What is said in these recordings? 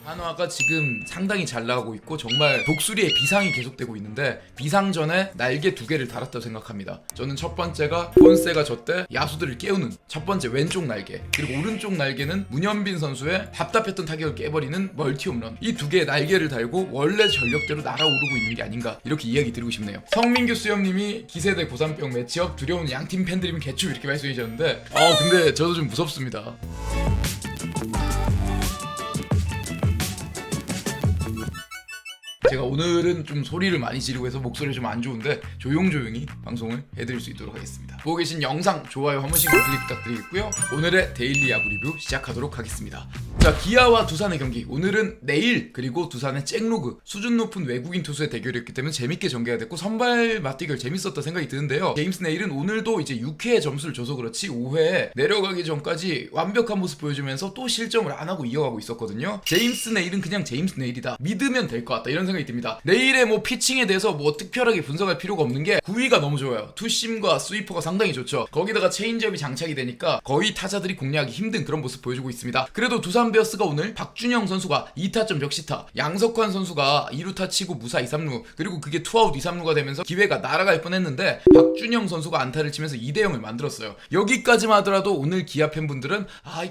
한화가 지금 상당히 잘 나가고 있고 정말 독수리의 비상이 계속되고 있는데 비상 전에 날개 2개를 달았다고 생각합니다. 저는 첫 번째가 본세가 저때 야수들을 깨우는 첫 번째 왼쪽 날개, 그리고 오른쪽 날개는 문현빈 선수의 답답했던 타격을 깨버리는 멀티 홈런, 이 2개의 날개를 달고 원래 전력대로 날아오르고 있는 게 아닌가 이렇게 이야기 드리고 싶네요. 성민규 수염님이 기세대 고산병 매치업 두려운 양팀 팬들이면 개추 이렇게 말씀해 주셨는데 근데 저도 좀 무섭습니다. 제가 오늘은 좀 소리를 많이 지르고 해서 목소리가 좀 안 좋은데 조용조용히 방송을 해드릴 수 있도록 하겠습니다. 보고 계신 영상 좋아요 한 번씩 클릭 부탁드리겠고요. 오늘의 데일리 야구 리뷰 시작하도록 하겠습니다. 자, 기아와 두산의 경기, 오늘은 내일 그리고 두산의 잭로그 수준 높은 외국인 투수의 대결이었기 때문에 재밌게 전개가 됐고 선발 맞대결 재밌었다 생각이 드는데요. 제임스 네일은 오늘도 이제 6회에 점수를 줘서 그렇지 5회에 내려가기 전까지 완벽한 모습 보여주면서 또 실점을 안 하고 이어가고 있었거든요. 제임스 네일은 그냥 제임스 네일이다, 믿으면 될 것 같다 이런 생각이 듭니다. 네일의 뭐 피칭에 대해서 뭐 특별하게 분석할 필요가 없는 게 구위가 너무 좋아요. 투심과 스위퍼가 상당히 좋죠. 거기다가 체인지업이 장착이 되니까 거의 타자들이 공략하기 힘든 그런 모습 보여주고 있습니다. 그래도 두산 베어스가 오늘 박준영 선수가 2타점 적시타, 양석환 선수가 2루타 치고 무사 2, 3루, 그리고 그게 투아웃 2, 3루가 되면서 기회가 날아갈 뻔했는데 박준영 선수가 안타를 치면서 2대0을 만들었어요. 여기까지만 하더라도 오늘 기아 팬분들은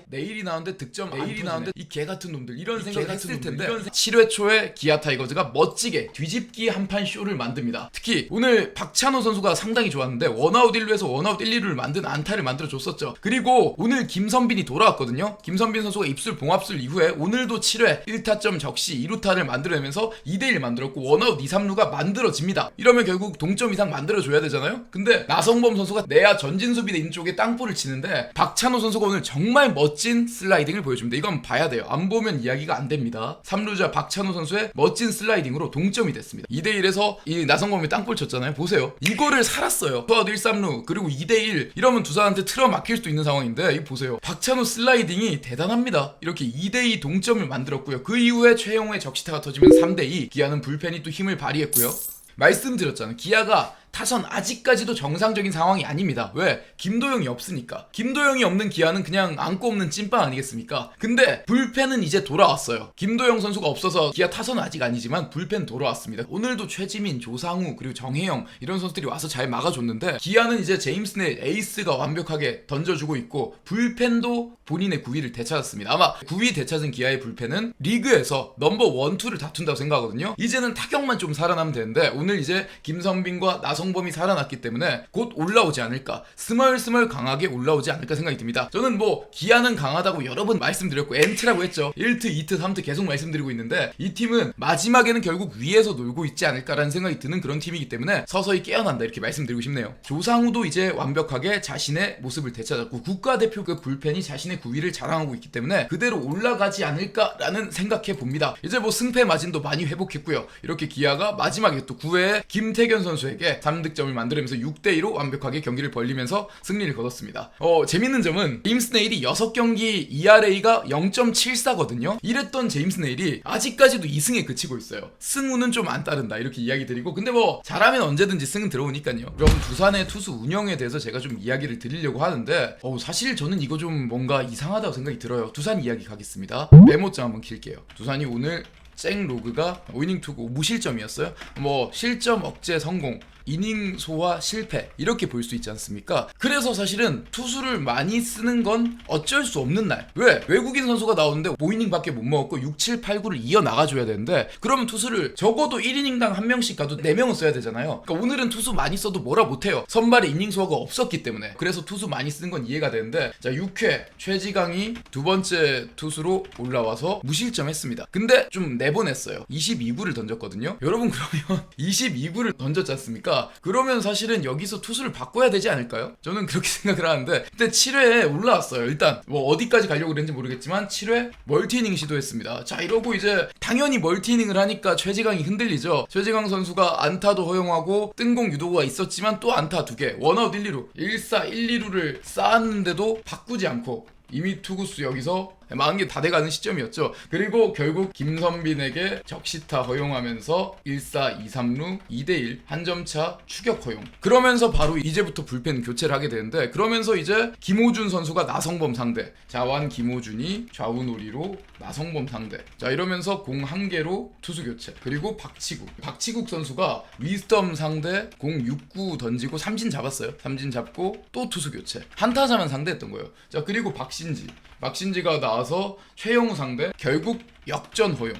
내일이 나오는데 득점 내일이 나오는데 이 개같은 놈들 이런 생각을 했을 텐데 7회 초에 기아 타이거즈가 멋지게 뒤집기 한판 쇼를 만듭니다. 특히 오늘 박찬호 선수가 상당히 좋았는데 원아웃 1루에서 원아웃 1, 2루를 만든 안타를 만들어줬었죠. 그리고 오늘 김선빈이 돌아왔거든요. 김선빈 선수가 입술 봉합술 이후에 오늘도 7회 1타점 적시 2루타를 만들어내면서 2대1 만들었고 원아웃 2, 3루가 만들어집니다. 이러면 결국 동점 이상 만들어줘야 되잖아요. 근데 나성범 선수가 내야 전진수비대 있는 쪽에 땅볼을 치는데 박찬호 선수가 오늘 정말 멋진 슬라이딩을 보여줍니다. 이건 봐야 돼요. 안 보면 이야기가 안 됩니다. 3루자 박찬호 선수의 멋진 슬라이딩으로 동점이 됐습니다. 2대1에서 이 나성범이 땅볼 쳤잖아요. 보세요. 이거를 살았어요. 투아웃 1, 3루 그리고 2대1 이러면 두산한테 틀어 막힐 수도 있는 상황인데 이거 보세요. 박찬호 슬라이딩이 대단합니다. 이렇게 2대2 동점을 만들었고요. 그 이후에 최용호의 적시타가 터지면 3대2 기아는 불펜이 또 힘을 발휘했고요. 말씀드렸잖아요. 기아가 타선 아직까지도 정상적인 상황이 아닙니다. 왜? 김도영이 없으니까. 김도영이 없는 기아는 그냥 안고 없는 찐빵 아니겠습니까? 근데 불펜은 이제 돌아왔어요. 김도영 선수가 없어서 기아 타선은 아직 아니지만 불펜 돌아왔습니다. 오늘도 최지민, 조상우 그리고 정혜영 이런 선수들이 와서 잘 막아줬는데 기아는 이제 제임스 네일 에이스가 완벽하게 던져주고 있고 불펜도 본인의 구위를 되찾았습니다. 아마 구위 되찾은 기아의 불펜은 리그에서 넘버 1, 2를 다툰다고 생각하거든요. 이제는 타격만 좀 살아나면 되는데 오늘 이제 김선빈과 나성범이 살아났기 때문에 곧 올라오지 않을까, 스멀스멀 강하게 올라오지 않을까 생각이 듭니다. 저는 뭐 기아는 강하다고 여러 번 말씀드렸고 엔트라고 했죠. 1트, 2트, 3트 계속 말씀드리고 있는데 이 팀은 마지막에는 결국 위에서 놀고 있지 않을까라는 생각이 드는 그런 팀이기 때문에 서서히 깨어난다 이렇게 말씀드리고 싶네요. 조상우도 이제 완벽하게 자신의 모습을 되찾았고 국가대표 그 불펜이 자신의 구위를 자랑하고 있기 때문에 그대로 올라가지 않을까라는 생각해 봅니다. 이제 뭐 승패 마진도 많이 회복했고요. 이렇게 기아가 마지막에 또 9회에 김태견 선수에게 3득점을 만들면서 6대2로 완벽하게 경기를 벌리면서 승리를 거뒀습니다. 재밌는 점은 제임스 네일이 6경기 ERA가 0.74거든요. 이랬던 제임스 네일이 아직까지도 2승에 그치고 있어요. 승우는 좀 안 따른다 이렇게 이야기 드리고, 근데 뭐 잘하면 언제든지 승은 들어오니까요. 그럼 두산의 투수 운영에 대해서 제가 좀 이야기를 드리려고 하는데 사실 저는 이거 좀 뭔가 이상하다고 생각이 들어요. 두산 이야기 가겠습니다. 메모장 한번 킬게요. 두산이 오늘 잭 로그가 5이닝 투구 무실점이었어요. 뭐 실점 억제 성공, 이닝 소화 실패 이렇게 볼 수 있지 않습니까? 그래서 사실은 투수를 많이 쓰는 건 어쩔 수 없는 날. 왜? 외국인 선수가 나오는데 5이닝 밖에 못 먹었고 6, 7, 8, 9를 이어나가줘야 되는데 그러면 투수를 적어도 1이닝당 한 명씩 가도 4명은 써야 되잖아요. 그러니까 오늘은 투수 많이 써도 뭐라 못해요. 선발에 이닝 소화가 없었기 때문에. 그래서 투수 많이 쓰는 건 이해가 되는데, 자 6회 최지강이 두 번째 투수로 올라와서 무실점했습니다. 근데 좀 내보냈어요. 22구를 던졌거든요. 여러분 그러면 22구를 던졌지 않습니까? 그러면 사실은 여기서 투수를 바꿔야 되지 않을까요? 저는 그렇게 생각을 하는데, 근데 7회에 올라왔어요. 일단 뭐 어디까지 가려고 그랬는지 모르겠지만 7회 멀티이닝 시도했습니다. 자 이러고 이제 당연히 멀티이닝을 하니까 최지강이 흔들리죠. 최지강 선수가 안타도 허용하고 뜬공 유도가 있었지만 또 안타 2개, 원아웃 1, 2루 1, 4, 1, 2루를 쌓았는데도 바꾸지 않고 이미 투구수 여기서 망한 게 다 돼가는 시점이었죠. 그리고 결국 김선빈에게 적시타 허용하면서 1사 2삼루 2대1 한 점차 추격 허용. 그러면서 바로 이제부터 불펜 교체를 하게 되는데, 그러면서 이제 김호준 선수가 나성범 상대, 자완 김호준이 좌우놀이로 나성범 상대, 자 이러면서 공 1개로 투수 교체. 그리고 박치국 선수가 위스덤 상대 공 6구 던지고 삼진 잡았어요. 삼진 잡고 또 투수 교체, 한타자만 상대했던 거예요. 자 그리고 박신지가 나와서 최영우 상대, 결국 역전 허용.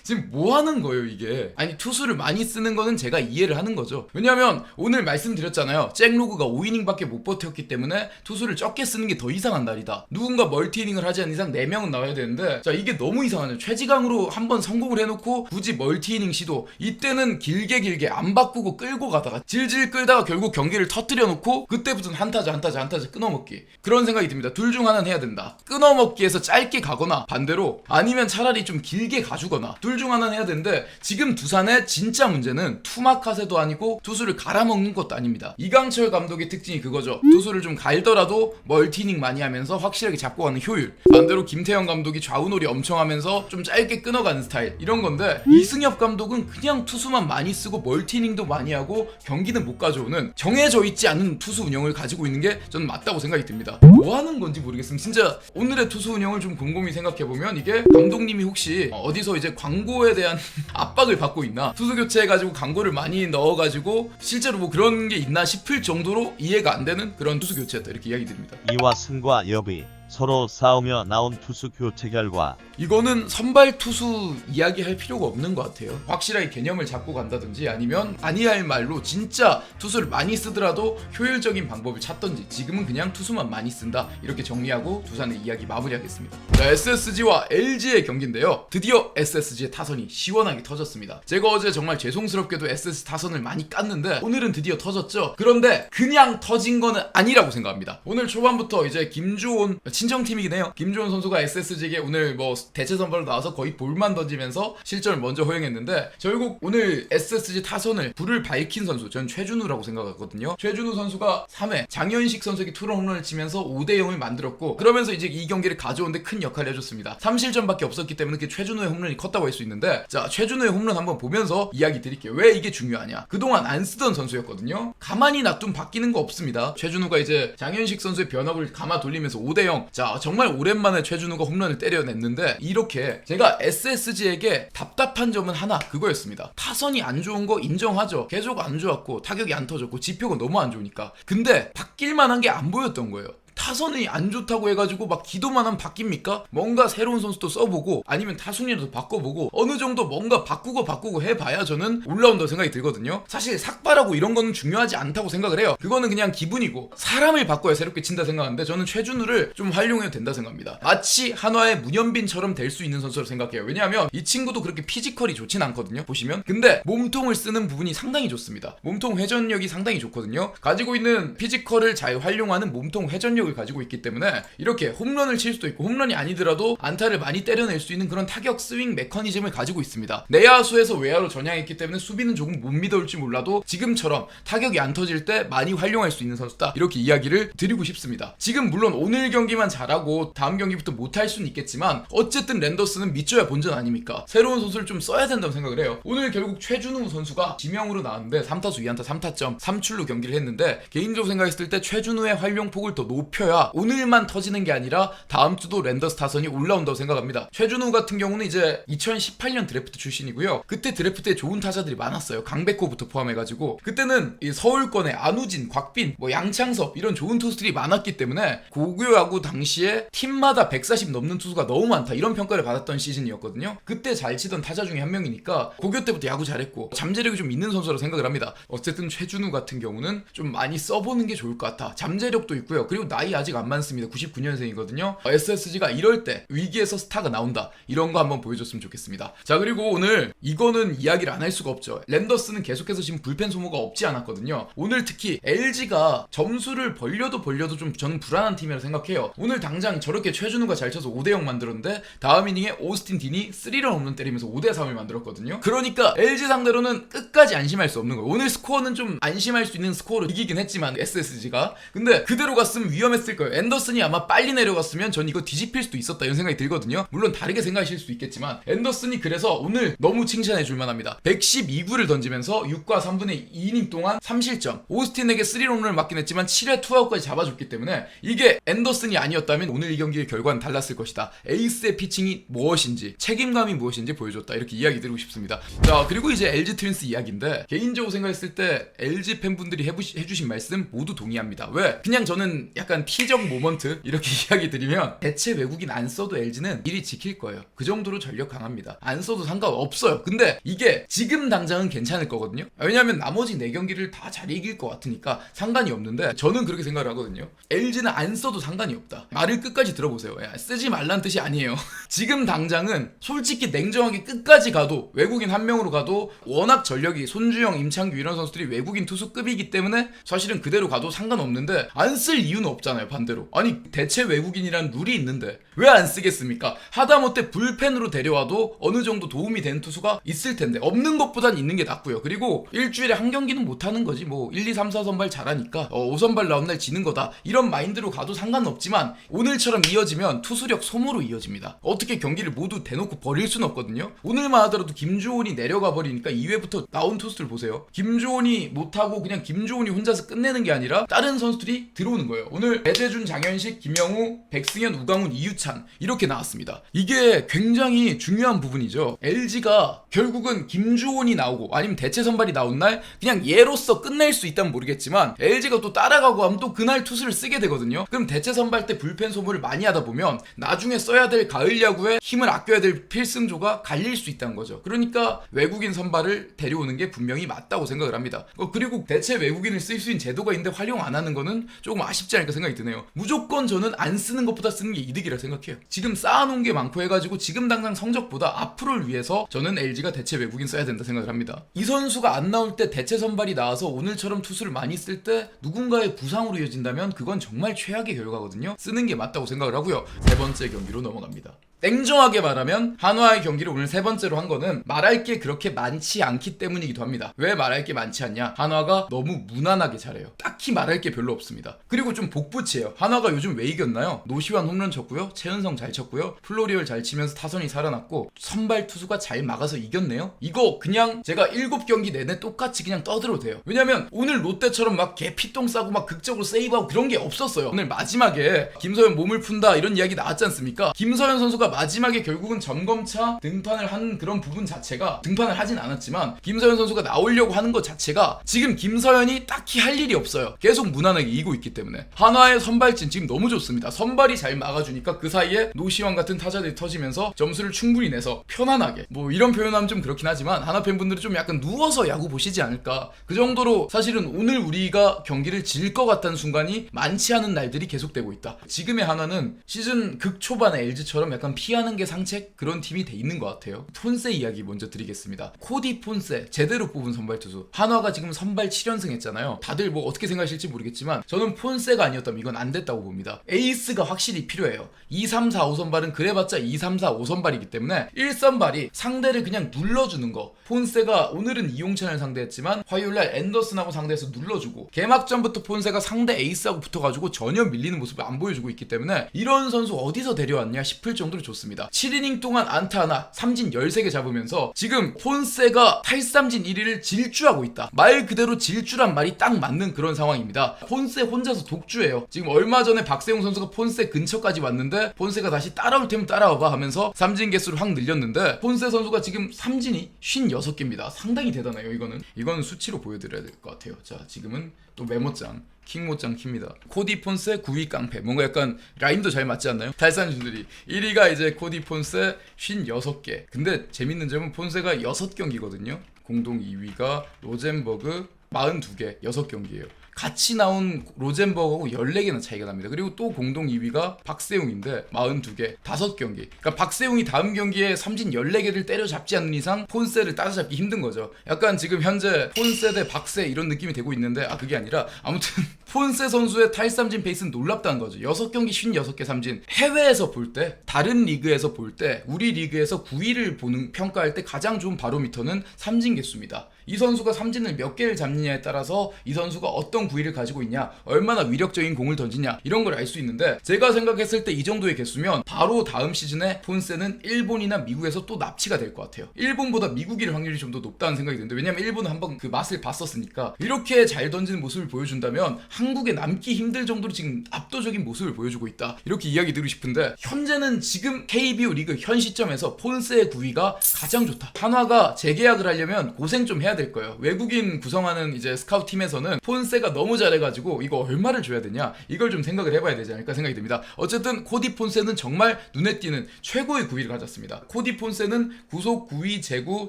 지금 뭐 하는 거예요 이게? 아니 투수를 많이 쓰는 거는 제가 이해를 하는 거죠. 왜냐면 오늘 말씀드렸잖아요. 잭로그가 5이닝밖에 못 버텼기 때문에 투수를 적게 쓰는 게 더 이상한 날이다. 누군가 멀티이닝을 하지 않는 이상 4명은 나와야 되는데, 자 이게 너무 이상하네요. 최지강으로 한번 성공을 해놓고 굳이 멀티이닝 시도, 이때는 길게 안 바꾸고 끌고 가다가 질질 끌다가 결국 경기를 터뜨려 놓고 그때부터는 한타자 끊어먹기. 그런 생각이 듭니다. 둘 중 하나는 해야 된다. 끊어먹기에서 짧게 가거나, 반대로 아니면 차라리 좀 길게 가주거나, 둘 중 하나는 해야 되는데, 지금 두산의 진짜 문제는 투마카세도 아니고 투수를 갈아먹는 것도 아닙니다. 이강철 감독의 특징이 그거죠. 투수를 좀 갈더라도 멀티닝 많이 하면서 확실하게 잡고 가는 효율. 반대로 김태형 감독이 좌우놀이 엄청 하면서 좀 짧게 끊어가는 스타일, 이런 건데, 이승엽 감독은 그냥 투수만 많이 쓰고 멀티닝도 많이 하고 경기는 못 가져오는 정해져 있지 않은 투수 운영을 가지고 있는 게 저는 맞다고 생각이 듭니다. 뭐 하는 건지 모르겠습니다. 진짜 오늘의 투수 운영을 좀 곰곰이 생각해보면, 이게 감독님이 혹시 어디서 이제 광고에 대한 압박을 받고 있나, 투수 교체해가지고 광고를 많이 넣어가지고 실제로 뭐 그런 게 있나 싶을 정도로 이해가 안 되는 그런 투수 교체였다, 이렇게 이야기 드립니다. 이와 승과 여비, 서로 싸우며 나온 투수 교체 결과, 이거는 선발 투수 이야기할 필요가 없는 것 같아요. 확실하게 개념을 잡고 간다든지, 아니면 아니할 말로 진짜 투수를 많이 쓰더라도 효율적인 방법을 찾던지, 지금은 그냥 투수만 많이 쓴다, 이렇게 정리하고 두산의 이야기 마무리하겠습니다. 자, SSG와 LG의 경기인데요. 드디어 SSG의 타선이 시원하게 터졌습니다. 제가 어제 정말 죄송스럽게도 SSG 타선을 많이 깠는데 오늘은 드디어 터졌죠. 그런데 그냥 터진 거는 아니라고 생각합니다. 오늘 초반부터 이제 김주온, 친정팀이긴 해요. 김주원 선수가 SSG에게 오늘 뭐 대체 선발로 나와서 거의 볼만 던지면서 실점을 먼저 허용했는데, 결국 오늘 SSG 타선을 불을 밝힌 선수, 전 최준우라고 생각하거든요. 최준우 선수가 3회 장현식 선수에게 투런 홈런을 치면서 5대0을 만들었고, 그러면서 이제 이 경기를 가져오는데 큰 역할을 해줬습니다. 3실점밖에 없었기 때문에 그 최준우의 홈런이 컸다고 할 수 있는데, 자 최준우의 홈런 한번 보면서 이야기 드릴게요. 왜 이게 중요하냐. 그동안 안 쓰던 선수였거든요. 가만히 놔두면 바뀌는 거 없습니다. 최준우가 이제 장현식 선수의 변화를 감아 돌리면서 5대0, 자 정말 오랜만에 최준우가 홈런을 때려냈는데, 이렇게 제가 SSG에게 답답한 점은 하나, 그거였습니다. 타선이 안 좋은 거 인정하죠. 계속 안 좋았고 타격이 안 터졌고 지표가 너무 안 좋으니까. 근데 바뀔 만한 게 안 보였던 거예요. 타선이 안 좋다고 해가지고 막 기도만 하면 바뀝니까? 뭔가 새로운 선수도 써보고, 아니면 타순이라도 바꿔보고, 어느 정도 뭔가 바꾸고 해봐야 저는 올라온다고 생각이 들거든요. 사실 삭발하고 이런 거는 중요하지 않다고 생각을 해요. 그거는 그냥 기분이고, 사람을 바꿔야 새롭게 친다 생각하는데, 저는 최준우를 좀 활용해도 된다 생각합니다. 마치 한화의 문현빈처럼 될 수 있는 선수로 생각해요. 왜냐하면 이 친구도 그렇게 피지컬이 좋진 않거든요, 보시면. 근데 몸통을 쓰는 부분이 상당히 좋습니다. 몸통 회전력이 상당히 좋거든요. 가지고 있는 피지컬을 잘 활용하는 몸통 회전력을 가지고 있기 때문에 이렇게 홈런을 칠 수도 있고, 홈런이 아니더라도 안타를 많이 때려낼 수 있는 그런 타격 스윙 메커니즘을 가지고 있습니다. 내야수에서 외야로 전향했기 때문에 수비는 조금 못 믿어올지 몰라도 지금처럼 타격이 안 터질 때 많이 활용할 수 있는 선수다, 이렇게 이야기를 드리고 싶습니다. 지금 물론 오늘 경기만 잘하고 다음 경기부터 못할 수는 있겠지만, 어쨌든 랜더스는 믿져야 본전 아닙니까? 새로운 선수를 좀 써야 된다고 생각을 해요. 오늘 결국 최준우 선수가 지명으로 나왔는데 3타수 2안타 3타점 3출루 경기를 했는데, 개인적으로 생각했을 때 최준우의 활용폭을 더 높여야 오늘만 터지는 게 아니라 다음 주도 랜더스 타선이 올라온다고 생각합니다. 최준우 같은 경우는 이제 2018년 드래프트 출신이고요. 그때 드래프트에 좋은 타자들이 많았어요. 강백호부터 포함해가지고. 그때는 이 서울권에 안우진, 곽빈, 뭐 양창섭 이런 좋은 투수들이 많았기 때문에 고교야구 당시에 팀마다 140 넘는 투수가 너무 많다, 이런 평가를 받았던 시즌이었거든요. 그때 잘 치던 타자 중에 한 명이니까 고교 때부터 야구 잘했고 잠재력이 좀 있는 선수라고 생각을 합니다. 어쨌든 최준우 같은 경우는 좀 많이 써보는 게 좋을 것 같아. 잠재력도 있고요. 그리고 나이 아직 안 많습니다. 99년생이거든요. SSG가 이럴 때 위기에서 스타가 나온다, 이런 거 한번 보여줬으면 좋겠습니다. 자 그리고 오늘 이거는 이야기를 안 할 수가 없죠. 랜더스는 계속해서 지금 불펜 소모가 없지 않았거든요. 오늘 특히 LG가 점수를 벌려도 좀 저는 불안한 팀이라고 생각해요. 오늘 당장 저렇게 최준우가 잘 쳐서 5대0 만들었는데, 다음 이닝에 오스틴 딘이 3런 홈런 때리면서 5대3을 만들었거든요. 그러니까 LG 상대로는 끝까지 안심할 수 없는 거예요. 오늘 스코어는 좀 안심할 수 있는 스코어로 이기긴 했지만 SSG가, 근데 그대로 갔으면 위험했을 했을 거예요. 앤더슨이 아마 빨리 내려갔으면 전 이거 뒤집힐 수도 있었다 이런 생각이 들거든요. 물론 다르게 생각하실 수도 있겠지만 앤더슨이 그래서 오늘 너무 칭찬해 줄 만합니다. 112구를 던지면서 6과 3분의 2이닝 동안 3실점, 오스틴에게 3홈런을 맞긴 했지만 7회 투아웃까지 잡아줬기 때문에 이게 앤더슨이 아니었다면 오늘 이 경기의 결과는 달랐을 것이다. 에이스의 피칭이 무엇인지, 책임감이 무엇인지 보여줬다. 이렇게 이야기 드리고 싶습니다. 자, 그리고 이제 LG 트윈스 이야기인데 개인적으로 생각했을 때 LG 팬분들이 해주신 말씀 모두 동의합니다. 왜? 그냥 저는 약간 티적 모먼트 이렇게 이야기 드리면 대체 외국인 안 써도 LG는 일이 지킬 거예요. 그 정도로 전력 강합니다. 안 써도 상관없어요. 근데 이게 지금 당장은 괜찮을 거거든요. 왜냐하면 나머지 4경기를 다 잘 이길 것 같으니까 상관이 없는데 저는 그렇게 생각을 하거든요. LG는 안 써도 상관이 없다. 말을 끝까지 들어보세요. 야, 쓰지 말란 뜻이 아니에요. 지금 당장은 솔직히 냉정하게 끝까지 가도 외국인 한 명으로 가도 워낙 전력이 손주영, 임창규 이런 선수들이 외국인 투수급이기 때문에 사실은 그대로 가도 상관없는데 안 쓸 이유는 없잖아요. 반대로. 아니 대체 외국인이란 룰이 있는데 왜 안 쓰겠습니까? 하다못해 불펜으로 데려와도 어느 정도 도움이 되는 투수가 있을 텐데 없는 것보단 있는 게 낫고요. 그리고 일주일에 한 경기는 못 하는 거지. 뭐 1, 2, 3, 4 선발 잘하니까 5선발 나온 날 지는 거다. 이런 마인드로 가도 상관없지만 오늘처럼 이어지면 투수력 소모로 이어집니다. 어떻게 경기를 모두 대놓고 버릴 수는 없거든요. 오늘만 하더라도 김주원이 내려가 버리니까 2회부터 나온 투수들 보세요. 김주원이 못하고 그냥 김주원이 혼자서 끝내는 게 아니라 다른 선수들이 들어오는 거예요. 오늘 배재준, 장현식, 김영우, 백승현, 우강훈, 이유찬 이렇게 나왔습니다. 이게 굉장히 중요한 부분이죠. LG가 결국은 김주원이 나오고 아니면 대체 선발이 나온 날 그냥 얘로서 끝낼 수 있다면 모르겠지만 LG가 또 따라가고 하면 또 그날 투수를 쓰게 되거든요. 그럼 대체 선발 때 불펜 소모를 많이 하다 보면 나중에 써야 될 가을 야구에 힘을 아껴야 될 필승조가 갈릴 수 있다는 거죠. 그러니까 외국인 선발을 데려오는 게 분명히 맞다고 생각을 합니다. 그리고 대체 외국인을 쓸 수 있는 제도가 있는데 활용 안 하는 거는 조금 아쉽지 않을까 생각이 드네요. 무조건 저는 안 쓰는 것보다 쓰는 게 이득이라 생각해요. 지금 쌓아놓은 게 많고 해가지고 지금 당장 성적보다 앞으로를 위해서 저는 LG가 대체 외국인 써야 된다 생각을 합니다. 이 선수가 안 나올 때 대체 선발이 나와서 오늘처럼 투수를 많이 쓸 때 누군가의 부상으로 이어진다면 그건 정말 최악의 결과거든요. 쓰는 게 맞다고 생각을 하고요. 세 번째 경기로 넘어갑니다. 냉정하게 말하면 한화의 경기를 오늘 세 번째로 한 거는 말할 게 그렇게 많지 않기 때문이기도 합니다. 왜 말할 게 많지 않냐? 한화가 너무 무난하게 잘해요. 딱히 말할 게 별로 없습니다. 그리고 좀 복붙이에요. 한화가 요즘 왜 이겼나요? 노시환 홈런 쳤고요. 최은성 잘 쳤고요. 플로리얼 잘 치면서 타선이 살아났고 선발 투수가 잘 막아서 이겼네요. 이거 그냥 제가 7경기 내내 똑같이 그냥 떠들어도 돼요. 왜냐면 오늘 롯데처럼 막 개 피똥 싸고 막 극적으로 세이브하고 그런 게 없었어요. 오늘 마지막에 김서현 몸을 푼다 이런 이야기 나왔지 않습니까? 김서현 선수가 마지막에 결국은 점검차 등판을 한 그런 부분 자체가 등판을 하진 않았지만 김서현 선수가 나오려고 하는 것 자체가 지금 김서현이 딱히 할 일이 없어요. 계속 무난하게 이기고 있기 때문에 한화의 선발진 지금 너무 좋습니다. 선발이 잘 막아주니까 그 사이에 노시환 같은 타자들이 터지면서 점수를 충분히 내서 편안하게 뭐 이런 표현하면 좀 그렇긴 하지만 한화 팬분들은 좀 약간 누워서 야구 보시지 않을까 그 정도로 사실은 오늘 우리가 경기를 질 것 같다는 순간이 많지 않은 날들이 계속되고 있다. 지금의 한화는 시즌 극초반에 LG처럼 약간 피하는 게 상책 그런 팀이 돼 있는 것 같아요. 폰세 이야기 먼저 드리겠습니다. 코디 폰세 제대로 뽑은 선발 투수. 한화가 지금 선발 7연승 했잖아요. 다들 뭐 어떻게 생각하실지 모르겠지만 저는 폰세가 아니었다면 이건 안 됐다고 봅니다. 에이스가 확실히 필요해요. 2, 3, 4, 5선발은 그래봤자 2, 3, 4, 5선발이기 때문에 1선발이 상대를 그냥 눌러주는 거. 폰세가 오늘은 이용찬을 상대했지만 화요일날 앤더슨하고 상대해서 눌러주고 개막전부터 폰세가 상대 에이스하고 붙어가지고 전혀 밀리는 모습을 안 보여주고 있기 때문에 이런 선수 어디서 데려왔냐 싶을 정도로 좋습니다. 7이닝 동안 안타 하나, 삼진 13개 잡으면서 지금 폰세가 탈삼진 1위를 질주하고 있다. 말 그대로 질주란 말이 딱 맞는 그런 상황입니다. 폰세 혼자서 독주예요. 지금 얼마 전에 박세웅 선수가 폰세 근처까지 왔는데 폰세가 다시 따라올 테면 따라와봐 하면서 삼진 개수를 확 늘렸는데 pon세 선수가 지금 삼진이 56개입니다. 상당히 대단해요. 이거는 수치로 보여드려야 될 것 같아요. 자, 지금은 또 메모장 킹모짱 킵니다. 코디 폰세 9위 깡패. 뭔가 약간 라임도 잘 맞지 않나요? 달산준들이 1위가 이제 코디 폰세 56개. 근데 재밌는 점은 폰세가 6경기거든요. 공동 2위가 로젠버그 42개 6경기예요. 같이 나온 로젠버그하고 14개나 차이가 납니다. 그리고 또 공동 2위가 박세웅인데 42개 5경기. 그러니까 박세웅이 다음 경기에 삼진 14개를 때려잡지 않는 이상 폰세를 따라잡기 힘든 거죠. 약간 지금 현재 폰세 대 박세 이런 느낌이 되고 있는데 그게 아니라 아무튼 폰세 선수의 탈삼진 페이스는 놀랍다는 거죠. 6경기 56개 삼진. 해외에서 볼 때 다른 리그에서 볼 때 우리 리그에서 9위를 보는 평가할 때 가장 좋은 바로미터는 삼진 개수입니다. 이 선수가 삼진을 몇 개를 잡느냐에 따라서 이 선수가 어떤 구위를 가지고 있냐, 얼마나 위력적인 공을 던지냐 이런 걸 알 수 있는데, 제가 생각했을 때 이 정도의 개수면 바로 다음 시즌에 폰세는 일본이나 미국에서 또 납치가 될 것 같아요. 일본보다 미국일 확률이 좀 더 높다는 생각이 드는데, 왜냐면 일본은 한번 그 맛을 봤었으니까. 이렇게 잘 던지는 모습을 보여준다면 한국에 남기 힘들 정도로 지금 압도적인 모습을 보여주고 있다, 이렇게 이야기 드리고 싶은데, 현재는 지금 KBO 리그 현 시점에서 폰세의 구위가 가장 좋다. 한화가 재계약을 하려면 고생 좀 해야 될 거예요. 외국인 구성하는 이제 스카우트 팀에서는 폰세가 너무 잘해가지고 이거 얼마를 줘야 되냐, 이걸 좀 생각을 해봐야 되지 않을까 생각이 듭니다. 어쨌든 코디 폰세는 정말 눈에 띄는 최고의 구위를 가졌습니다. 코디 폰세는 구속, 구위, 제구,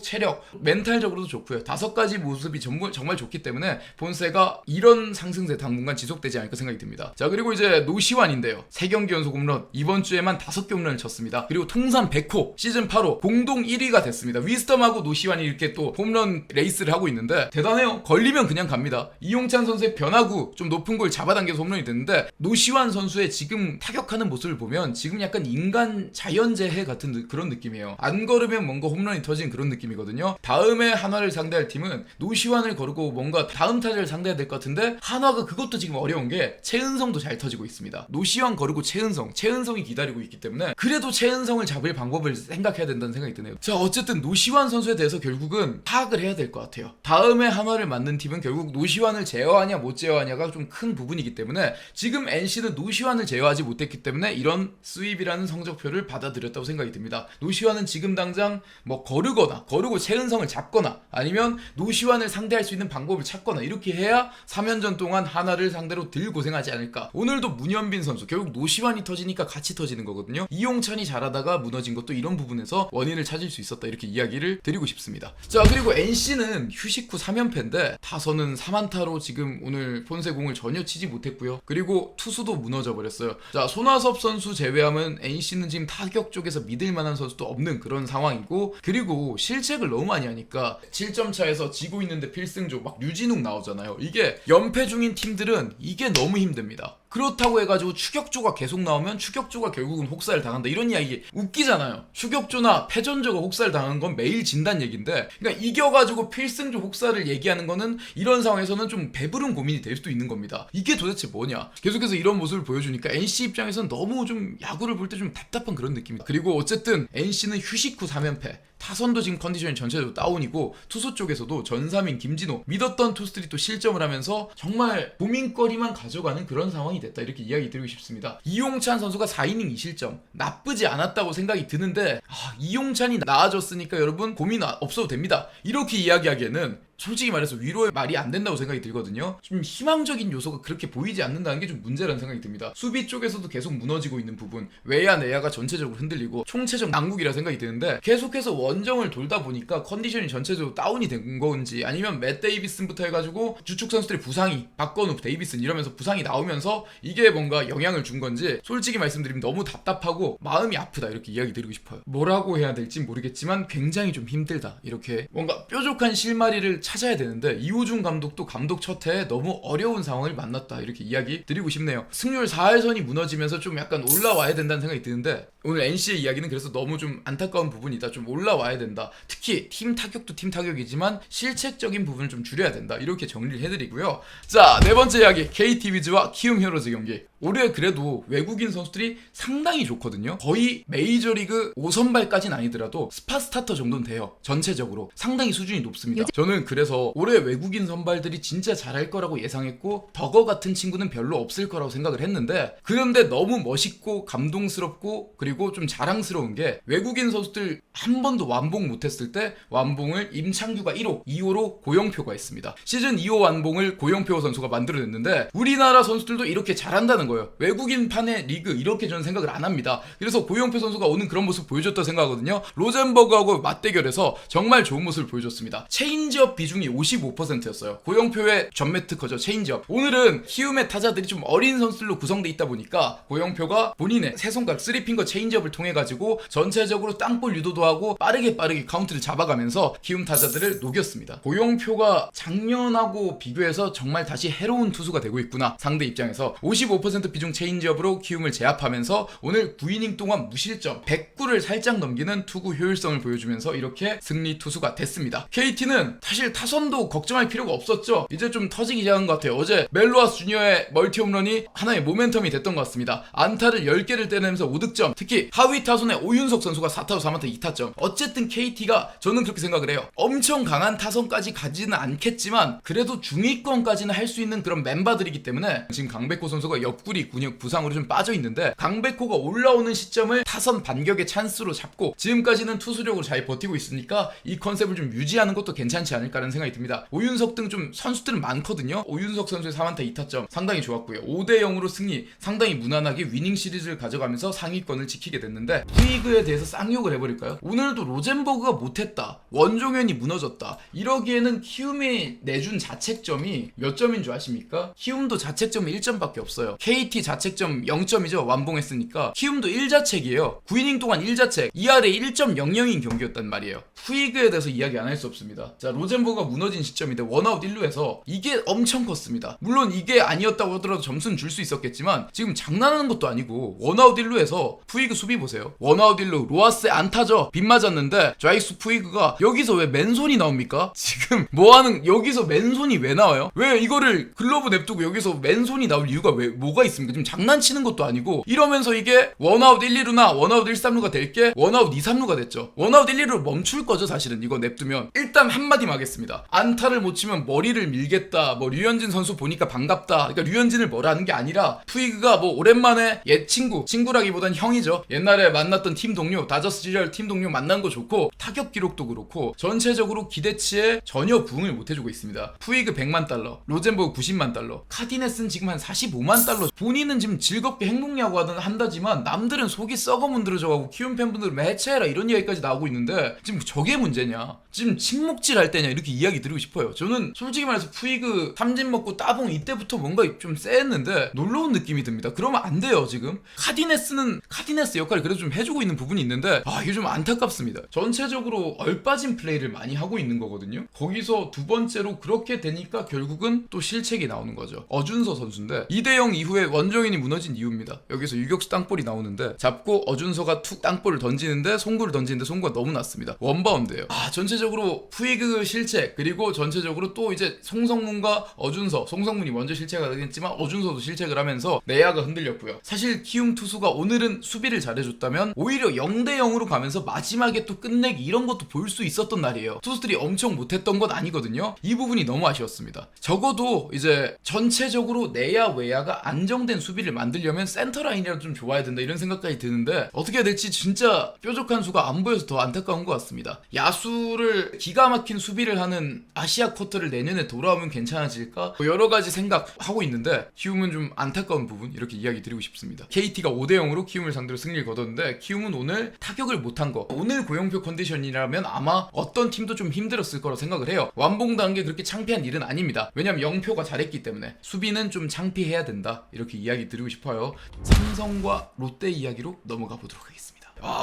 체력, 멘탈적으로도 좋고요. 5가지 모습이 정말 좋기 때문에 폰세가 이런 상승세 당분간 지속되지 않을까 생각이 듭니다. 자, 그리고 이제 노시환인데요. 3경기 연속 홈런, 이번 주에만 5개 홈런을 쳤습니다. 그리고 통산 100호, 시즌 8호 공동 1위가 됐습니다. 위스덤하고 노시환이 이렇게 또 홈런 레이스를 하고 있는데 대단해요. 걸리면 그냥 갑니다. 이용찬 선수의 변화구 좀 높은 걸 잡아당겨서 홈런이 됐는데, 노시환 선수의 지금 타격하는 모습을 보면 지금 약간 인간 자연재해 같은 그런 느낌이에요. 안 걸으면 뭔가 홈런이 터진 그런 느낌이거든요. 다음에 한화를 상대할 팀은 노시환을 거르고 뭔가 다음 타자를 상대해야 될 것 같은데, 한화가 그것도 지금 어려운 게 최은성도 잘 터지고 있습니다. 노시환 거르고 최은성이 기다리고 있기 때문에 그래도 최은성을 잡을 방법을 생각해야 된다는 생각이 드네요. 자, 어쨌든 노시환 선수에 대해서 결국은 파악을 해야 될 것 같아요. 다음에 한화를 만든 팀은 결국 노시환을 제어하냐 못 제어하냐가 좀 큰 부분이기 때문에, 지금 NC는 노시환을 제어하지 못했기 때문에 이런 스윕이라는 성적표를 받아들였다고 생각이 듭니다. 노시환은 지금 당장 뭐 거르고 최은성을 잡거나 아니면 노시환을 상대할 수 있는 방법을 찾거나 이렇게 해야 3연전 동안 하나를 상대로 덜 고생하지 않을까. 오늘도 문현빈 선수 결국 노시환이 터지니까 같이 터지는 거거든요. 이용찬이 잘하다가 무너진 것도 이런 부분에서 원인을 찾을 수 있었다, 이렇게 이야기를 드리고 싶습니다. 자, 그리고 NC는 휴식 후 3연패인데 타선은 3안타로 지금 오늘 폰세 공을 전혀 치지 못했고요. 그리고 투수도 무너져 버렸어요. 자, 손아섭 선수 제외하면 NC는 지금 타격 쪽에서 믿을 만한 선수도 없는 그런 상황이고, 그리고 실책을 너무 많이 하니까 7점 차에서 지고 있는데 필승조 막 류진욱 나오잖아요. 이게 연패 중인 팀들은 이게 너무 힘듭니다. 그렇다고 해가지고 추격조가 계속 나오면 추격조가 결국은 혹사를 당한다, 이런 이야기 웃기잖아요. 추격조나 패전조가 혹사를 당한 건 매일 진단 얘기인데, 그러니까 이겨가지고 필승조 혹사를 얘기하는 거는 이런 상황에서는 좀 배부른 고민이 될 수도 있는 겁니다. 이게 도대체 뭐냐. 계속해서 이런 모습을 보여주니까 NC 입장에서는 너무 좀 야구를 볼 때 좀 답답한 그런 느낌이다. 그리고 어쨌든 NC는 휴식 후 3연패, 타선도 지금 컨디션이 전체적으로 다운이고, 투수 쪽에서도 전삼인, 김진호 믿었던 투수들이 또 실점을 하면서 정말 고민거리만 가져가는 그런 상황이 됐다, 이렇게 이야기 드리고 싶습니다. 이용찬 선수가 4이닝 2실점 나쁘지 않았다고 생각이 드는데, 이용찬이 나아졌으니까 여러분 고민 없어도 됩니다, 이렇게 이야기하기에는 솔직히 말해서 위로의 말이 안 된다고 생각이 들거든요. 좀 희망적인 요소가 그렇게 보이지 않는다는 게 좀 문제라는 생각이 듭니다. 수비 쪽에서도 계속 무너지고 있는 부분, 외야 내야가 전체적으로 흔들리고 총체적 난국이라 생각이 드는데, 계속해서 원정을 돌다 보니까 컨디션이 전체적으로 다운이 된 건지, 아니면 맷 데이비슨부터 해가지고 주축 선수들의 부상이, 박건우, 데이비슨 이러면서 부상이 나오면서 이게 뭔가 영향을 준 건지, 솔직히 말씀드리면 너무 답답하고 마음이 아프다, 이렇게 이야기 드리고 싶어요. 뭐라고 해야 될지 모르겠지만 굉장히 좀 힘들다, 이렇게 뭔가 뾰족한 실마리를 찾아야 되는데 이호준 감독도 감독 첫 해에 너무 어려운 상황을 만났다, 이렇게 이야기 드리고 싶네요. 승률 4할선이 무너지면서 좀 약간 올라와야 된다는 생각이 드는데, 오늘 NC의 이야기는 그래서 너무 좀 안타까운 부분이다, 좀 올라와야 된다, 특히 팀 타격도 팀 타격이지만 실책적인 부분을 좀 줄여야 된다, 이렇게 정리를 해드리고요. 자, 네 번째 이야기, KT 위즈와 키움 히어로즈 경기. 올해 그래도 외국인 선수들이 상당히 좋거든요. 거의 메이저리그 5선발까지는 아니더라도 스파 스타터 정도는 돼요. 전체적으로 상당히 수준이 높습니다. 저는 그래서 올해 외국인 선발들이 진짜 잘할 거라고 예상했고, 덕어 같은 친구는 별로 없을 거라고 생각을 했는데, 그런데 너무 멋있고 감동스럽고 그리고 좀 자랑스러운 게, 외국인 선수들 한 번도 완봉 못했을 때 완봉을 임창규가 1호, 2호로 고영표가 했습니다. 시즌 2호 완봉을 고영표 선수가 만들어냈는데, 우리나라 선수들도 이렇게 잘한다는 거예요. 외국인 판의 리그 이렇게 저는 생각을 안 합니다. 그래서 고영표 선수가 오늘 그런 모습 보여줬다 생각하거든요. 로젠버그하고 맞대결에서 정말 좋은 모습을 보여줬습니다. 체인지업 비중이 55%였어요. 고영표의 전매 특허죠, 체인지업. 오늘은 키움의 타자들이 좀 어린 선수들로 구성돼 있다 보니까 고영표가 본인의 세 손가락 3핑거 체인지업 체인지업을 통해 가지고 전체적으로 땅볼 유도도 하고 빠르게 카운트를 잡아가면서 키움 타자들을 녹였습니다. 고용표가 작년하고 비교해서 정말 다시 해로운 투수가 되고 있구나. 상대 입장에서 55% 비중 체인지업으로 키움을 제압하면서 오늘 9이닝 동안 무실점 109를 살짝 넘기는 투구 효율성을 보여주면서 이렇게 승리 투수가 됐습니다. KT는 사실 타선도 걱정할 필요가 없었죠. 이제 좀 터지기 시작한 것 같아요. 어제 멜로아스 주니어의 멀티 홈런이 하나의 모멘텀이 됐던 것 같습니다. 안타를 10개를 때리면서 5득점, 특히 하위 타선의 오윤석 선수가 4타수 3안타 2타점. 어쨌든 KT가 저는 그렇게 생각을 해요. 엄청 강한 타선까지 가지는 않겠지만 그래도 중위권까지는 할 수 있는 그런 멤버들이기 때문에 지금 강백호 선수가 옆구리 근육 부상으로 좀 빠져 있는데 강백호가 올라오는 시점을 타선 반격의 찬스로 잡고 지금까지는 투수력으로 잘 버티고 있으니까 이 컨셉을 좀 유지하는 것도 괜찮지 않을까라는 생각이 듭니다. 오윤석 등 좀 선수들은 많거든요. 오윤석 선수의 3안타 2타점 상당히 좋았고요. 5대0으로 승리, 상당히 무난하게 위닝 시리즈를 가져가면서 상위권을 지키게 됐는데 푸이그에 대해서 쌍욕을 해버릴까요? 오늘도 로젠버그가 못했다, 원종현이 무너졌다, 이러기에는 키움이 내준 자책점이 몇 점인 줄 아십니까? 키움도 자책점 1점밖에 없어요. KT 자책점 0점이죠. 완봉했으니까 키움도 1자책이에요. 9이닝 동안 1자책, ERA 1.00인 경기였단 말이에요. 푸이그에 대해서 이야기 안 할 수 없습니다. 자, 로젠버그가 무너진 시점인데 원아웃 1루에서 이게 엄청 컸습니다. 물론 이게 아니었다고 하더라도 점수는 줄 수 있었겠지만 지금 장난하는 것도 아니고 원아웃 1루에서 푸이그 수비 보세요. 원아웃 1루 로하스의 안타죠. 빗 맞았는데 좌익수 푸이그가 여기서 왜 맨손이 나옵니까? 지금 뭐하는, 여기서 맨손이 왜 나와요? 왜 이거를 글러브 냅두고 여기서 맨손이 나올 이유가 왜 뭐가 있습니까? 지금 장난치는 것도 아니고 이러면서 이게 원아웃 1, 2루나 원아웃 1, 3루가 될 게 원아웃 2, 3루가 됐죠. 원아웃 1, 2루로 멈출 거죠. 사실은 이거 냅두면. 일단 한마디만 하겠습니다. 안타를 못 치면 머리를 밀겠다, 뭐 류현진 선수 보니까 반갑다, 그러니까 류현진을 뭐라는 게 아니라 푸이그가 뭐 오랜만에 옛 친구라기보단 형이죠. 옛날에 만났던 팀 동료, 다저스 시절 팀 동료 만난 거 좋고 타격 기록도 그렇고 전체적으로 기대치에 전혀 부응을 못 해주고 있습니다. 푸이그 100만 달러, 로젠버그 90만 달러, 카디네스는 지금 한 45만 달러. 본인은 지금 즐겁게 행복야구 한다지만 남들은 속이 썩어 문드러져가고 키움 팬분들은 해체해라 이런 이야기까지 나오고 있는데 지금 저게 문제냐? 지금 침묵질 할 때냐? 이렇게 이야기 드리고 싶어요. 저는 솔직히 말해서 푸이그 삼진 먹고 따봉 이때부터 뭔가 좀 쎄했는데 놀러온 느낌이 듭니다. 그러면 안 돼요. 지금 카디네스는 카디네스 역할을 그래도 좀 해주고 있는 부분이 있는데 이게 좀 안타깝습니다. 전체적으로 얼빠진 플레이를 많이 하고 있는 거거든요. 거기서 두 번째로 그렇게 되니까 결국은 또 실책이 나오는 거죠. 어준서 선수인데 2대0 이후에 원종현이 무너진 이유입니다. 여기서 유격수 땅볼이 나오는데 잡고 어준서가 툭 땅볼을 던지는데 송구를 던지는데 송구가 너무 낮습니다. 원바운드예요. 전체적으로 푸이그 실책, 그리고 전체적으로 또 이제 송성문과 어준서, 송성문이 먼저 실책을 하겠지만 어준서도 실책을 하면서 내야가 흔들렸고요. 사실 키움 투수가 오늘은 수비를 잘해줬다면 오히려 0대0으로 가면서 마지막에 또 끝내기 이런 것도 볼 수 있었던 날이에요. 투수들이 엄청 못했던 건 아니거든요. 이 부분이 너무 아쉬웠습니다. 적어도 이제 전체적으로 내야 외야가 안정된 수비를 만들려면 센터 라인이라도 좀 좋아야 된다 이런 생각까지 드는데 어떻게 해야 될지 진짜 뾰족한 수가 안 보여서 더 안타까운 것 같습니다. 야수를 기가 막힌 수비를 하는 아시아 쿼터를 내년에 돌아오면 괜찮아질까? 여러 가지 생각하고 있는데 키움은 좀 안타까운 부분 이렇게 이야기 드리고 싶습니다. KT가 5대0으로 키움을 상대로 승리를 거뒀는데 키움은 오늘 타격을 못한 거, 오늘 고용표 컨디션이라면 아마 어떤 팀도 좀 힘들었을 거라 생각을 해요. 완봉당한 게 그렇게 창피한 일은 아닙니다. 왜냐면 영표가 잘했기 때문에 수비는 좀 창피해야 된다 이렇게 이야기 드리고 싶어요. 삼성과 롯데 이야기로 넘어가 보도록 하겠습니다.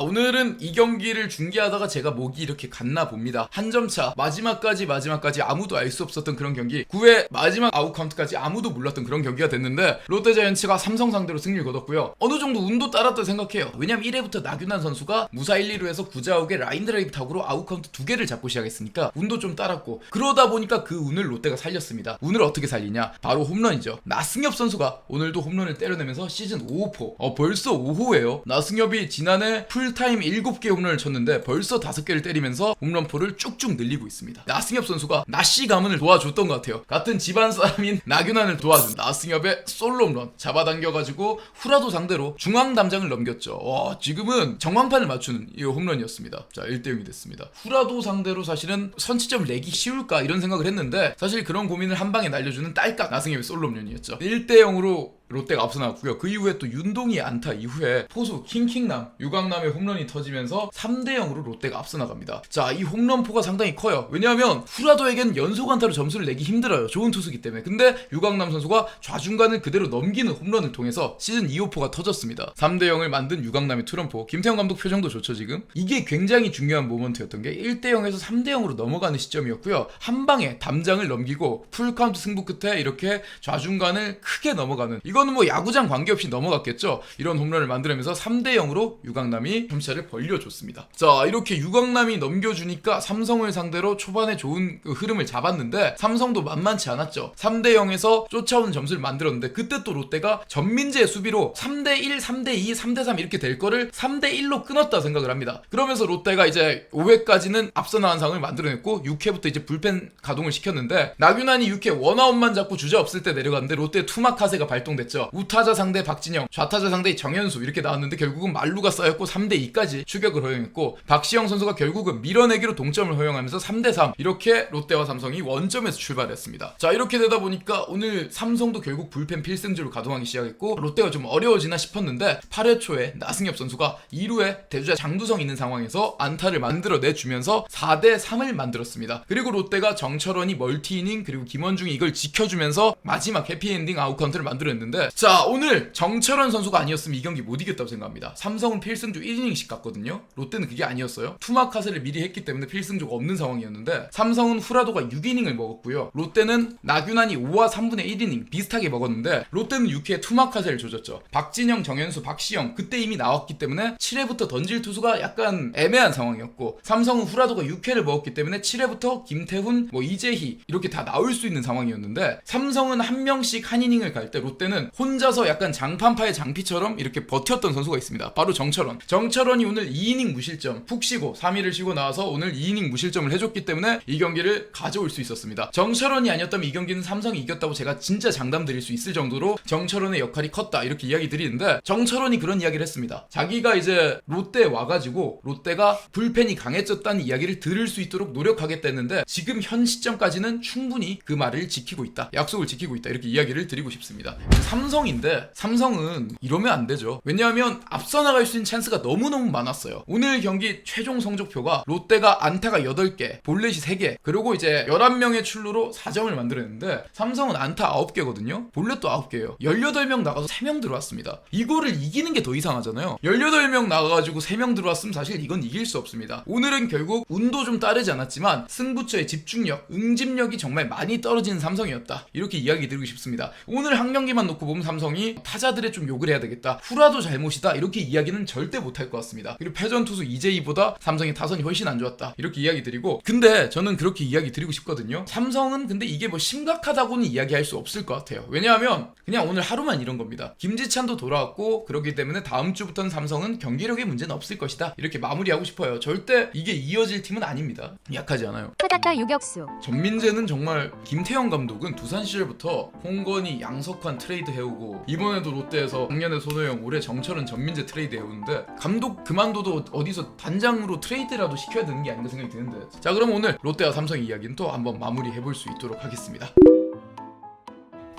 오늘은 이 경기를 중계하다가 제가 목이 이렇게 갔나 봅니다. 한 점차 마지막까지 아무도 알 수 없었던 그런 경기, 9회 마지막 아웃카운트까지 아무도 몰랐던 그런 경기가 됐는데 롯데자이언츠가 삼성 상대로 승리를 거뒀고요. 어느 정도 운도 따랐다고 생각해요. 왜냐면 1회부터 나균환 선수가 무사 1, 2루에서 9자욱에 라인 드라이브 타구로 아웃카운트 2개를 잡고 시작했으니까 운도 좀 따랐고, 그러다 보니까 그 운을 롯데가 살렸습니다. 운을 어떻게 살리냐? 바로 홈런이죠. 나승엽 선수가 오늘도 홈런을 때려내면서 시즌 5호, 벌써 5호예요. 나승엽이 지난해 풀타임 7개 홈런을 쳤는데 벌써 5개를 때리면서 홈런포를 쭉쭉 늘리고 있습니다. 나승엽 선수가 나씨 가문을 도와줬던 것 같아요. 같은 집안 사람인 나균환을 도와준 나승엽의 솔로 홈런 잡아당겨가지고 후라도 상대로 중앙 담장을 넘겼죠. 지금은 정황판을 맞추는 이 홈런이었습니다. 자, 1대0이 됐습니다. 후라도 상대로 사실은 선취점을 내기 쉬울까 이런 생각을 했는데 사실 그런 고민을 한 방에 날려주는 딸깍 나승엽의 솔로 홈런이었죠. 1대0으로 롯데가 앞서 나갔고요. 그 이후에 또 윤동희 안타 이후에 포수 킹킹남 유강남의 홈런이 터지면서 3대0으로 롯데가 앞서 나갑니다. 자, 이 홈런포가 상당히 커요. 왜냐하면 후라도에겐 연속 안타로 점수를 내기 힘들어요. 좋은 투수기 때문에. 근데 유강남 선수가 좌중간을 그대로 넘기는 홈런을 통해서 시즌 2호포가 터졌습니다. 3대0을 만든 유강남의 투런포. 김태형 감독 표정도 좋죠 지금. 이게 굉장히 중요한 모먼트였던 게 1대0에서 3대0으로 넘어가는 시점이었고요. 한 방에 담장을 넘기고 풀카운트 승부 끝에 이렇게 좌중간을 크게 넘어가는, 이거는 뭐 야구장 관계없이 넘어갔겠죠. 이런 홈런을 만들면서 3대0으로 유강남이 점차를 벌려줬습니다. 자, 이렇게 유강남이 넘겨주니까 삼성을 상대로 초반에 좋은 흐름을 잡았는데 삼성도 만만치 않았죠. 3대0에서 쫓아오는 점수를 만들었는데 그때 또 롯데가 전민재의 수비로 3대1, 3대2, 3대3 이렇게 될 거를 3대1로 끊었다 생각을 합니다. 그러면서 롯데가 이제 5회까지는 앞서 나간 상황을 만들어냈고 6회부터 이제 불펜 가동을 시켰는데 나균환이 6회 원아웃만 잡고 주자 없을 때 내려갔는데 롯데 투마카세가 발동됐죠. 우타자 상대 박진영, 좌타자 상대 정현수 이렇게 나왔는데 결국은 말루가 쌓였고 3대2까지 추격을 허용했고 박시영 선수가 결국은 밀어내기로 동점을 허용하면서 3대3 이렇게 롯데와 삼성이 원점에서 출발했습니다. 자, 이렇게 되다 보니까 오늘 삼성도 결국 불펜 필승주를 가동하기 시작했고 롯데가 좀 어려워지나 싶었는데 8회 초에 나승엽 선수가 2루에 대주자 장두성 있는 상황에서 안타를 만들어내주면서 4대3을 만들었습니다. 그리고 롯데가 정철원이 멀티이닝 그리고 김원중이 이걸 지켜주면서 마지막 해피엔딩 아웃카운트를 만들어냈는데, 자, 오늘 정철원 선수가 아니었으면 이 경기 못 이겼다고 생각합니다. 삼성은 필승주 1이닝씩 갔거든요. 롯데는 그게 아니었어요. 투마카세를 미리 했기 때문에 필승주가 없는 상황이었는데 삼성은 후라도가 6이닝을 먹었고요. 롯데는 나균환이 5와 3분의 1이닝 비슷하게 먹었는데 롯데는 6회에 투마카세를 조졌죠. 박진영, 정현수, 박시영 그때 이미 나왔기 때문에 7회부터 던질 투수가 약간 애매한 상황이었고 삼성은 후라도가 6회를 먹었기 때문에 7회부터 김태훈, 이재희 이렇게 다 나올 수 있는 상황이었는데 삼성은 한 명씩 한 이닝을 갈 때 롯데는 혼자서 약간 장판파의 장피처럼 이렇게 버텼던 선수가 있습니다. 바로 정철원. 정철원이 오늘 2이닝 무실점 푹 쉬고 3일을 쉬고 나와서 오늘 2이닝 무실점을 해줬기 때문에 이 경기를 가져올 수 있었습니다. 정철원이 아니었다면 이 경기는 삼성이 이겼다고 제가 진짜 장담 드릴 수 있을 정도로 정철원의 역할이 컸다 이렇게 이야기 드리는데 정철원이 그런 이야기를 했습니다. 자기가 이제 롯데에 와가지고 롯데가 불펜이 강해졌다는 이야기를 들을 수 있도록 노력하겠다 했는데 지금 현 시점까지는 충분히 그 말을 지키고 있다, 약속을 지키고 있다 이렇게 이야기를 드리고 싶습니다. 삼성인데 삼성은 이러면 안 되죠. 왜냐하면 앞서 나갈 수 있는 찬스가 너무너무 많았어요. 오늘 경기 최종 성적표가 롯데가 안타가 8개 볼넷이 3개 그리고 이제 11명의 출루로 4점을 만들었는데 삼성은 안타 9개거든요 볼넷도 9개예요 18명 나가서 3명 들어왔습니다. 이거를 이기는 게 더 이상하잖아요. 18명 나가가지고 3명 들어왔으면 사실 이건 이길 수 없습니다. 오늘은 결국 운도 좀 따르지 않았지만 승부처의 집중력, 응집력이 정말 많이 떨어지는 삼성이었다 이렇게 이야기 드리고 싶습니다. 오늘 한 경기만 놓고 보면 삼성이 타자들의 좀 욕을 해야 되겠다, 후라도 잘못이다 이렇게 이야기는 절대 못할 것 같습니다. 그리고 패전 투수 이재희보다 삼성의 타선이 훨씬 안 좋았다 이렇게 이야기 드리고, 근데 저는 그렇게 이야기 드리고 싶거든요. 삼성은 근데 이게 뭐 심각하다고는 이야기할 수 없을 것 같아요. 왜냐하면 그냥 오늘 하루만 이런 겁니다. 김지찬도 돌아왔고 그렇기 때문에 다음 주부터는 삼성은 경기력에 문제는 없을 것이다 이렇게 마무리하고 싶어요. 절대 이게 이어질 팀은 아닙니다. 약하지 않아요. 타다타 유격수. 전민재는 정말 김태형 감독은 두산 시절부터 홍건희, 양석환 트레이드 해오고 이번에도 롯데에서 작년에 손호영, 올해 정철은 전민재 트레이드 해오는데 감독 그만둬도 어디서 단장으로 트레이드라도 시켜야 되는 게 아닌가 생각이 드는데, 자, 그럼 오늘 롯데와 삼성의 이야기는 또 한번 마무리해볼 수 있도록 하겠습니다.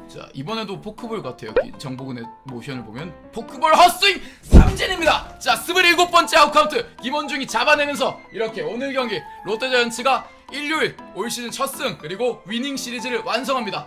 자, 이번에도 포크볼 같아요. 정보근의 모션을 보면 포크볼 헛스윙 삼진입니다. 자, 27번째 아웃카운트 김원중이 잡아내면서 이렇게 오늘 경기 롯데자이언츠가 일요일 올 시즌 첫 승 그리고 위닝 시리즈를 완성합니다.